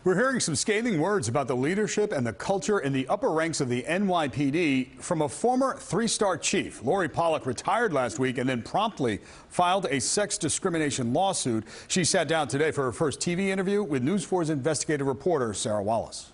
We're hearing some scathing words about the leadership and the culture in the upper ranks of the NYPD from a former three-star chief. Lori Pollock retired last week and then promptly filed a sex discrimination lawsuit. She sat down today for her first TV interview with News 4's investigative reporter, Sarah Wallace.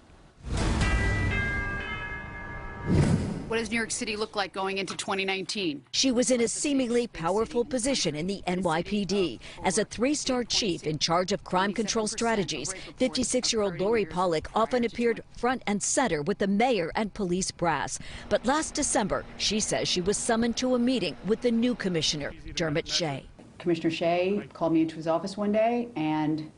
What does New York City look like going into 2019? She was in a seemingly powerful position in the NYPD. As a three-star chief in charge of crime control strategies, 56-year-old Lori Pollock often appeared front and center with the mayor and police brass. But last December, she says she was summoned to a meeting with the new commissioner, Dermot Shea. Commissioner Shea called me into his office one day and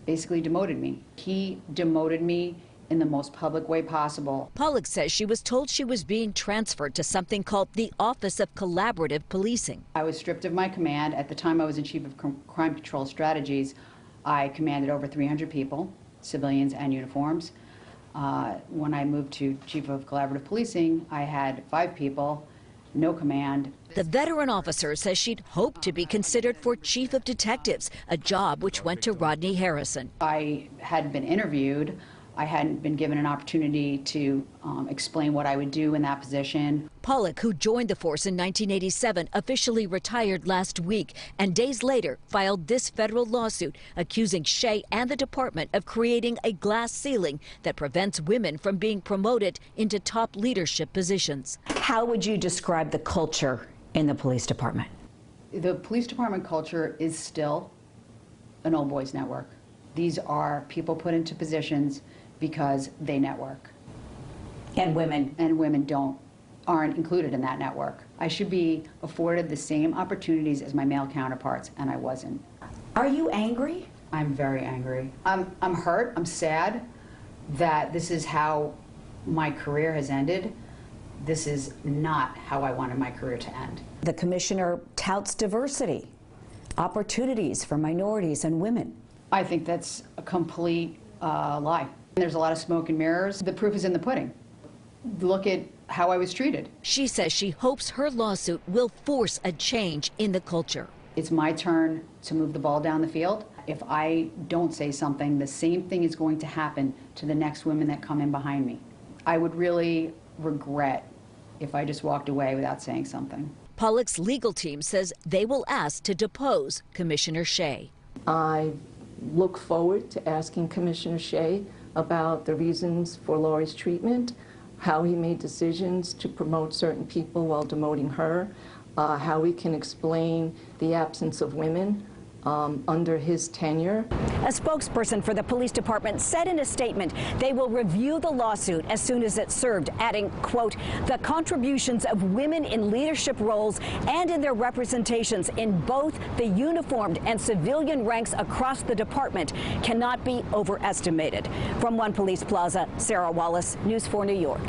basically demoted me. He demoted me in the most public way possible. Pollock says she was told she was being transferred to something called the Office of Collaborative Policing. I was stripped of my command. At the time I was in Chief of Crime Control Strategies, I commanded over 300 people, civilians and uniforms. When I moved to Chief of Collaborative Policing, I had 5 people, no command. The veteran officer says she'd hoped to be considered for Chief of Detectives, a job which went to Rodney Harrison. I had been interviewed. I hadn't been given an opportunity to explain what I would do in that position. Pollock, who joined the force in 1987, officially retired last week and days later filed this federal lawsuit accusing Shea and the department of creating a glass ceiling that prevents women from being promoted into top leadership positions. How would you describe the culture in the police department? The police department culture is still an old boys network. These are people put into positions because they network. And women? And women aren't included in that network. I should be afforded the same opportunities as my male counterparts, and I wasn't. Are you angry? I'm very angry. I'm hurt, I'm sad that this is how my career has ended. This is not how I wanted my career to end. The commissioner touts diversity, opportunities for minorities and women. I think that's a complete lie. There's a lot of smoke and mirrors. The proof is in the pudding. Look at how I was treated. She says she hopes her lawsuit will force a change in the culture. It's my turn to move the ball down the field. If I don't say something, the same thing is going to happen to the next women that come in behind me. I would really regret if I just walked away without saying something. Pollock's legal team says they will ask to depose Commissioner Shea. I look forward to asking Commissioner Shea about the reasons for Lori's treatment, how he made decisions to promote certain people while demoting her, how he can explain the absence of women under his tenure. A spokesperson for the police department said in a statement they will review the lawsuit as soon as it's served, adding, quote, the contributions of women in leadership roles and in their representations in both the uniformed and civilian ranks across the department cannot be overestimated. From One Police Plaza, Sarah Wallace, News 4 New York.